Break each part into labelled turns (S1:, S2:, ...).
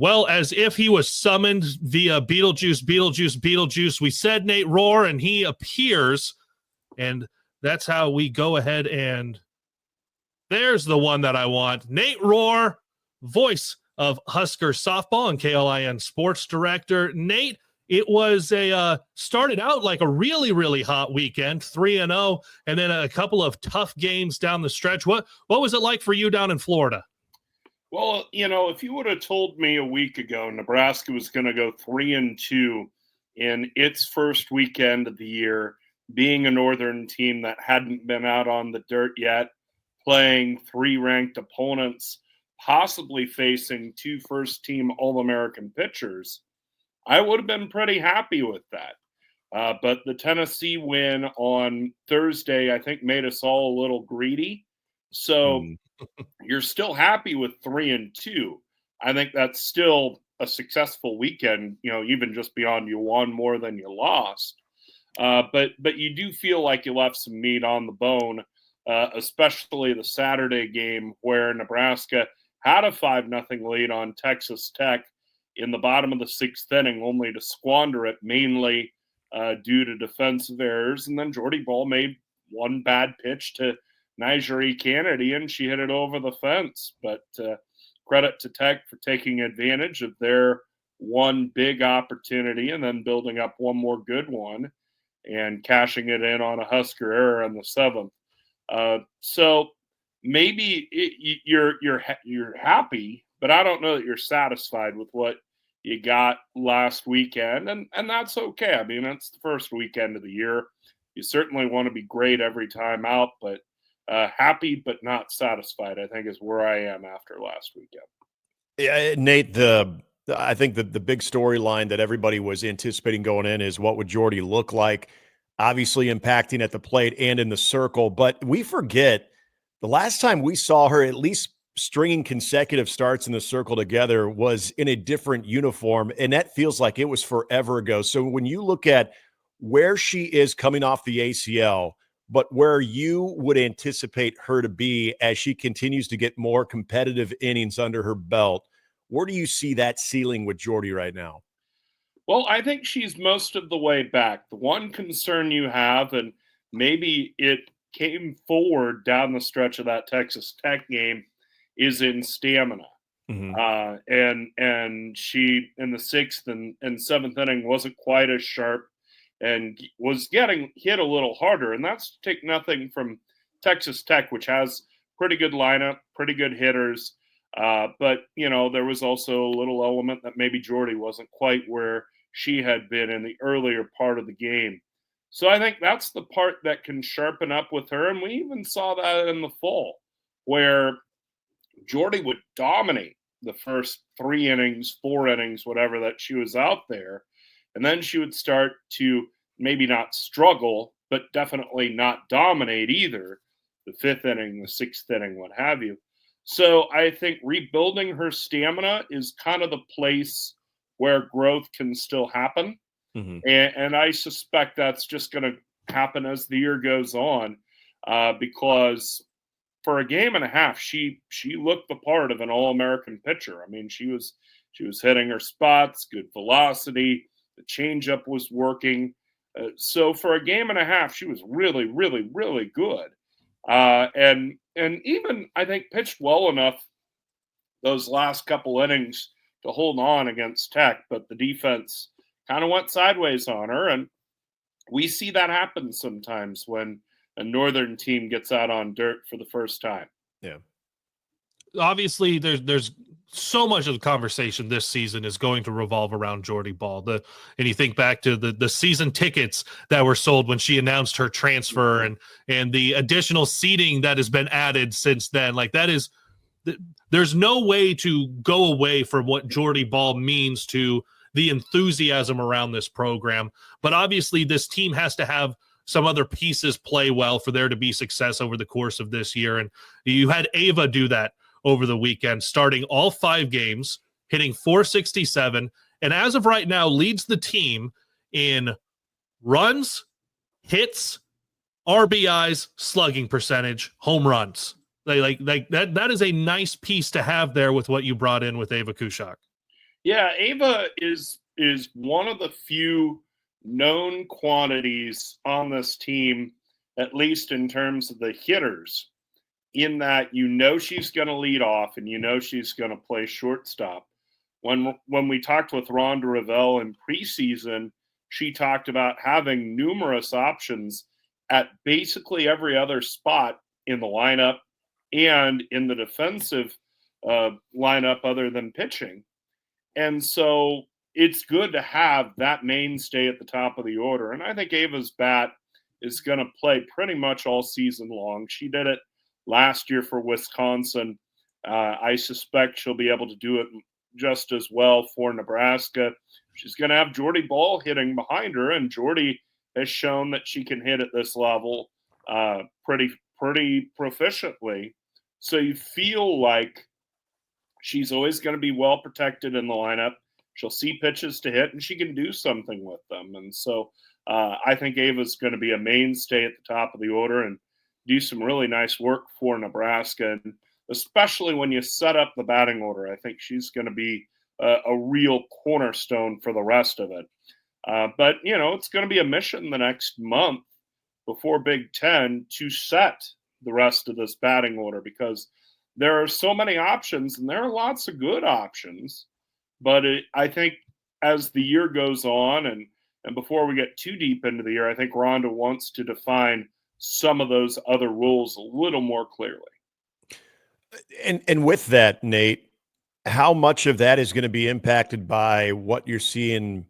S1: Well, as if he was summoned via Beetlejuice, we said Nate Rohr, and he appears, and that's how we go ahead and there's the one that I want. Nate Rohr, voice of Husker softball and KLIN sports director. Nate, it was started out like a really, really hot weekend, 3-0, and then a couple of tough games down the stretch. What was it like for you down in Florida?
S2: Well, if you would have told me a week ago Nebraska was going to go 3-2 in its first weekend of the year, being a Northern team that hadn't been out on the dirt yet, playing 3 ranked opponents, possibly facing 2 first-team All-American pitchers, I would have been pretty happy with that. But the Tennessee win on Thursday, I think, made us all a little greedy. So you're still happy with 3-2. I think that's still a successful weekend, even just beyond you won more than you lost. But you do feel like you left some meat on the bone, especially the Saturday game where Nebraska had a 5-0 lead on Texas Tech in the bottom of the 6th inning, only to squander it mainly due to defensive errors. And then Jordy Ball made one bad pitch to Nigeri Kennedy, and she hit it over the fence. But credit to Tech for taking advantage of their one big opportunity and then building up one more good one and cashing it in on a Husker error in the 7th. So maybe you're happy, but I don't know that you're satisfied with what you got last weekend, and that's okay. I mean, it's the first weekend of the year. You certainly want to be great every time out, but happy but not satisfied, I think, is where I am after last weekend.
S3: Yeah, Nate, I think the big storyline that everybody was anticipating going in is what would Jordy look like, obviously impacting at the plate and in the circle. But we forget the last time we saw her at least stringing consecutive starts in the circle together was in a different uniform, and that feels like it was forever ago. So when you look at where she is coming off the ACL, but where you would anticipate her to be as she continues to get more competitive innings under her belt, where do you see that ceiling with Jordy right now?
S2: Well, I think she's most of the way back. The one concern you have, and maybe it came forward down the stretch of that Texas Tech game, is in stamina. And she, in the 6th and 7th inning, wasn't quite as sharp and was getting hit a little harder. And that's to take nothing from Texas Tech, which has pretty good lineup, pretty good hitters. But, there was also a little element that maybe Jordy wasn't quite where she had been in the earlier part of the game. So I think that's the part that can sharpen up with her. And we even saw that in the fall, where Jordy would dominate the first 3 innings, 4 innings, whatever that she was out there. And then she would start to maybe not struggle, but definitely not dominate either. The 5th inning, the 6th inning, what have you. So I think rebuilding her stamina is kind of the place where growth can still happen. And I suspect that's just going to happen as the year goes on, because for a game and a half, she looked the part of an All-American pitcher. I mean, she was hitting her spots, good velocity, the changeup was working. So for a game and a half, she was really, really, really good. And even, I think, pitched well enough those last couple innings to hold on against Tech, but the defense kind of went sideways on her. And we see that happen sometimes when a Northern team gets out on dirt for the first time.
S1: Yeah. Obviously, there's so much of the conversation this season is going to revolve around Jordy Ball. And you think back to the season tickets that were sold when she announced her transfer, and the additional seating that has been added since then. Like, that is, there's no way to go away from what Jordy Ball means to the enthusiasm around this program. But obviously, this team has to have some other pieces play well for there to be success over the course of this year. And you had Ava do that over the weekend, starting all 5 games, hitting .467, and as of right now leads the team in runs, hits, RBIs, slugging percentage, home runs. Like that is a nice piece to have there with what you brought in with Ava Kushak.
S2: Yeah, Ava is one of the few known quantities on this team, at least in terms of the hitters, in that she's going to lead off and she's going to play shortstop. When we talked with Rhonda Revelle in preseason, she talked about having numerous options at basically every other spot in the lineup and in the defensive lineup other than pitching. And so it's good to have that mainstay at the top of the order. And I think Ava's bat is going to play pretty much all season long. She did it last year for Wisconsin. I suspect she'll be able to do it just as well for Nebraska. She's going to have Jordy Ball hitting behind her, and Jordy has shown that she can hit at this level pretty proficiently. So you feel like she's always going to be well protected in the lineup. She'll see pitches to hit, and she can do something with them. And so I think Ava's going to be a mainstay at the top of the order and do some really nice work for Nebraska. And especially when you set up the batting order, I think she's going to be a real cornerstone for the rest of it. But, it's going to be a mission the next month before Big Ten to set the rest of this batting order, because there are so many options, and there are lots of good options. But I think as the year goes on, and before we get too deep into the year, I think Rhonda wants to define some of those other rules a little more clearly.
S3: And with that, Nate, how much of that is going to be impacted by what you're seeing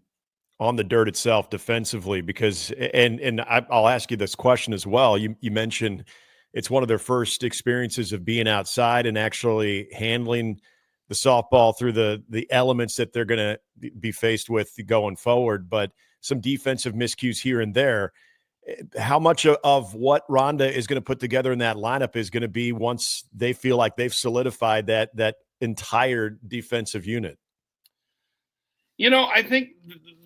S3: on the dirt itself defensively? Because, and I'll ask you this question as well. You mentioned it's one of their first experiences of being outside and actually handling the softball through the elements that they're going to be faced with going forward, but some defensive miscues here and there. How much of what Rhonda is going to put together in that lineup is going to be once they feel like they've solidified that entire defensive unit?
S2: I think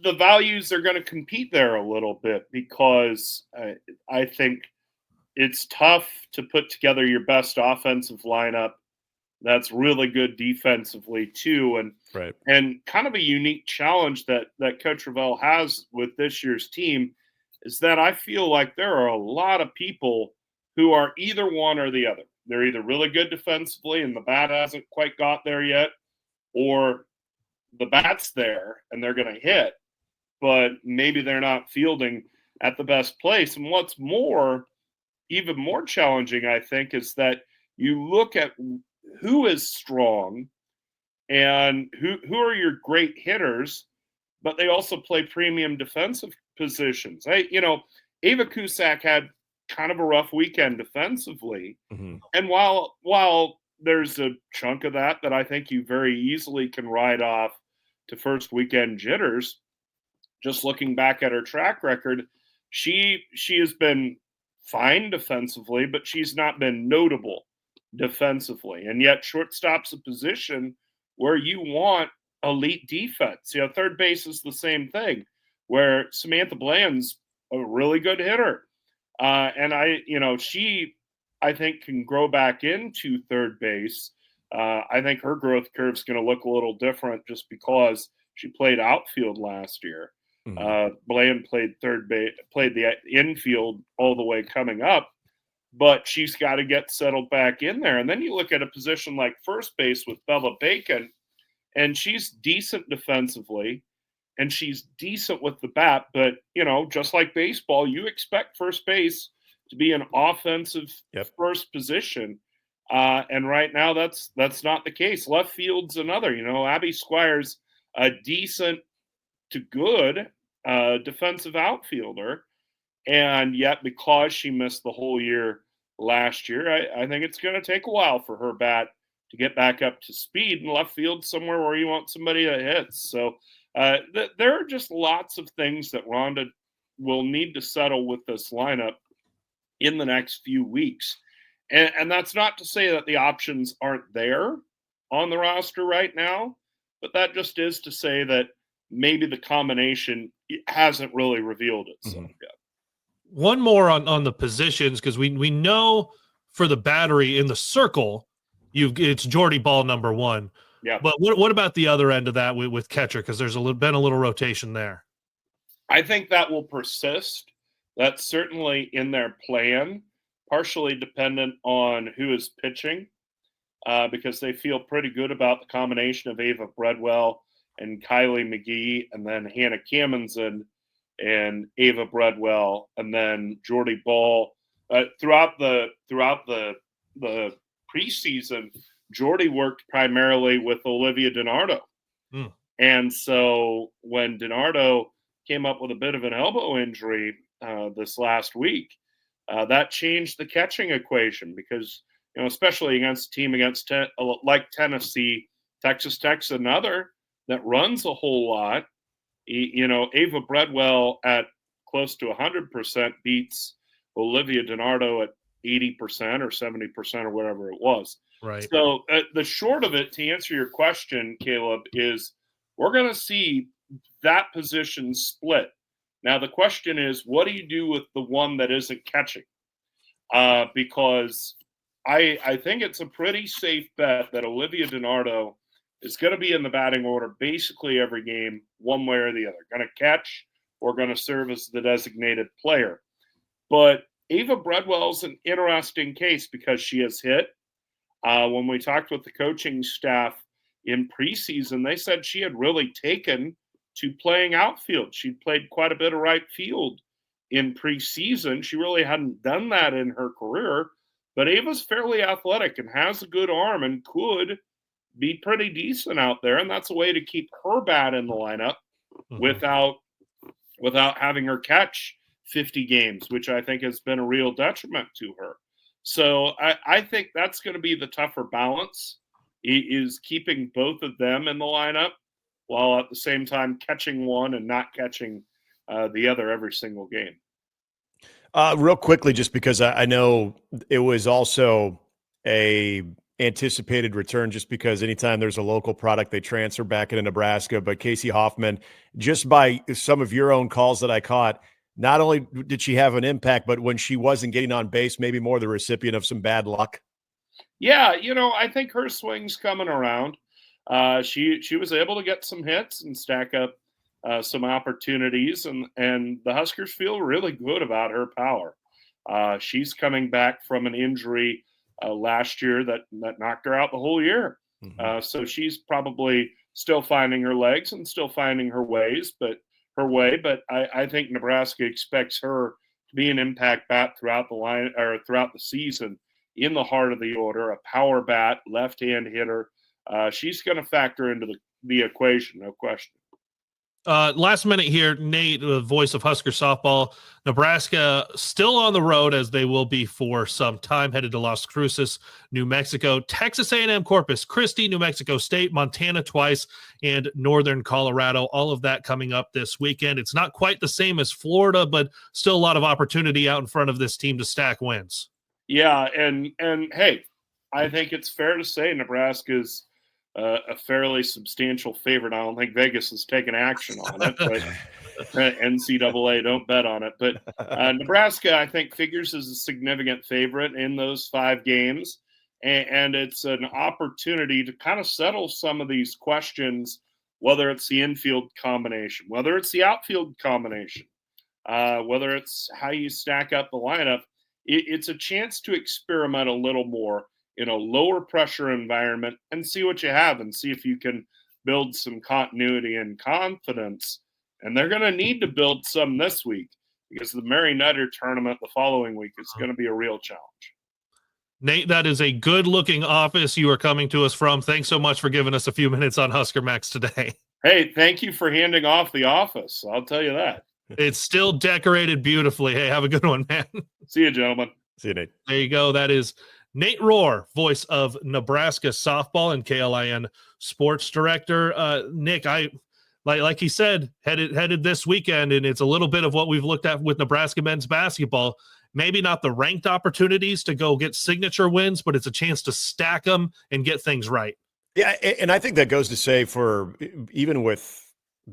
S2: the values are going to compete there a little bit, because I think it's tough to put together your best offensive lineup that's really good defensively too. And
S3: right.
S2: And kind of a unique challenge that Coach Revelle has with this year's team is that I feel like there are a lot of people who are either one or the other. They're either really good defensively and the bat hasn't quite got there yet, or the bat's there and they're going to hit, but maybe they're not fielding at the best place. And what's even more challenging, I think, is that you look at who is strong and who are your great hitters, but they also play premium defensive positions. Ava Cusack had kind of a rough weekend defensively.
S3: Mm-hmm.
S2: And while there's a chunk of that I think you very easily can write off to first weekend jitters, just looking back at her track record, she has been fine defensively, but she's not been notable defensively. And yet shortstop's a position where you want elite defense. Third base is the same thing, where Samantha Bland's a really good hitter. And she, I think, can grow back into third base. I think her growth curve is going to look a little different just because she played outfield last year. Mm-hmm. Bland played third base, played the infield all the way coming up, but she's got to get settled back in there. And then you look at a position like first base with Bella Bacon, and she's decent defensively and she's decent with the bat. But, just like baseball, you expect first base to be an offensive first position. And right now that's not the case. Left field's another. Abby Squires, a decent to good defensive outfielder. And yet, because she missed the whole year last year, I think it's going to take a while for her bat to get back up to speed. And left field somewhere where you want somebody that hits. So there are just lots of things that Rhonda will need to settle with this lineup in the next few weeks. And that's not to say that the options aren't there on the roster right now, but that just is to say that maybe the combination hasn't really revealed itself yet.
S1: One more on the positions, because we know for the battery in the circle, it's Jordy Ball number one.
S2: Yeah.
S1: But what about the other end of that with catcher? Because there's been a little rotation there.
S2: I think that will persist. That's certainly in their plan, partially dependent on who is pitching, because they feel pretty good about the combination of Ava Bredwell and Kylie McGee, and then Hannah Cammonson and Ava Bredwell, and then Jordy Ball. Throughout the preseason, Jordy worked primarily with Olivia DiNardo.
S1: Mm.
S2: And so when DiNardo came up with a bit of an elbow injury this last week, that changed the catching equation because, especially against a team like Tennessee, Texas Tech's another that runs a whole lot. Ava Bredwell at close to 100% beats Olivia DiNardo at 80% or 70% or whatever it was.
S1: Right.
S2: So the short of it, to answer your question, Caleb, is we're going to see that position split. Now, the question is, what do you do with the one that isn't catching? Because I think it's a pretty safe bet that Olivia DiNardo is going to be in the batting order basically every game, one way or the other. Going to catch or going to serve as the designated player. But Ava Bredwell's an interesting case because she has hit. When we talked with the coaching staff in preseason, they said she had really taken to playing outfield. She'd played quite a bit of right field in preseason. She really hadn't done that in her career, but Ava's fairly athletic and has a good arm and could be pretty decent out there. And that's a way to keep her bat in the lineup without having her catch 50 games, which I think has been a real detriment to her. So I think that's going to be the tougher balance, is keeping both of them in the lineup while at the same time catching one and not catching the other every single game.
S3: Real quickly, just because I know it was also a anticipated return, just because anytime there's a local product, they transfer back into Nebraska. But Casey Hoffman, just by some of your own calls that I caught, not only did she have an impact, but when she wasn't getting on base, maybe more the recipient of some bad luck.
S2: Yeah, I think her swing's coming around. She was able to get some hits and stack up some opportunities, and the Huskers feel really good about her power. She's coming back from an injury last year that knocked her out the whole year. So she's probably still finding her legs and still finding her way. But I think Nebraska expects her to be an impact bat throughout the season in the heart of the order, a power bat, left-hand hitter. She's going to factor into the equation, no question.
S1: Last minute here, Nate, the voice of Husker softball. Nebraska still on the road, as they will be for some time, headed to Las Cruces, New Mexico, Texas A&M Corpus Christi, New Mexico State, Montana twice, and Northern Colorado. All of that coming up this weekend. It's not quite the same as Florida, but still a lot of opportunity out in front of this team to stack wins.
S2: Yeah, and hey, I think it's fair to say Nebraska's a fairly substantial favorite. I don't think Vegas has taken action on it, but NCAA don't bet on it. But Nebraska, I think, figures as a significant favorite in those 5 games, and it's an opportunity to kind of settle some of these questions, whether it's the infield combination, whether it's the outfield combination, whether it's how you stack up the lineup. It's a chance to experiment a little more in a lower pressure environment and see what you have and see if you can build some continuity and confidence. And they're going to need to build some this week because the Mary Nutter tournament the following week is going to be a real challenge.
S1: Nate, that is a good looking office you are coming to us from. Thanks so much for giving us a few minutes on Husker Max today.
S2: Hey, thank you for handing off the office. I'll tell you that.
S1: It's still decorated beautifully. Hey, have a good one, man.
S2: See you, gentlemen.
S3: See you, Nate.
S1: There you go. That is Nate Rohr, voice of Nebraska softball and KLIN sports director. Nick, I like he said, headed this weekend, and it's a little bit of what we've looked at with Nebraska men's basketball. Maybe not the ranked opportunities to go get signature wins, but it's a chance to stack them and get things right.
S3: Yeah, and I think that goes to say for even with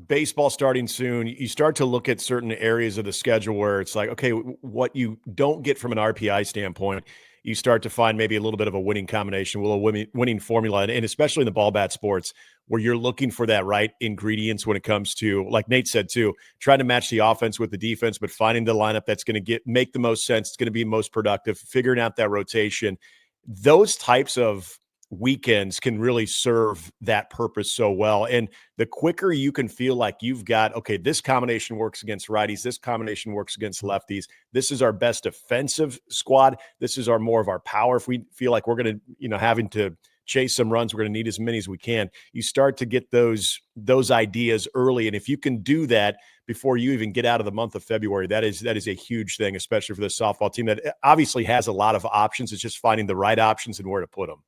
S3: baseball starting soon, you start to look at certain areas of the schedule where it's like, okay, what you don't get from an RPI standpoint, you start to find maybe a little bit of a winning combination, a winning formula, and especially in the ball bat sports where you're looking for that right ingredients when it comes to, like Nate said too, trying to match the offense with the defense, but finding the lineup that's going to make the most sense. It's going to be most productive, figuring out that rotation. Those types of weekends can really serve that purpose so well. And the quicker you can feel like you've got, okay, this combination works against righties, this combination works against lefties, this is our best defensive squad, this is more of our power. If we feel like we're going to, having to chase some runs, we're going to need as many as we can. You start to get those ideas early. And if you can do that before you even get out of the month of February, that is a huge thing, especially for the softball team that obviously has a lot of options. It's just finding the right options and where to put them.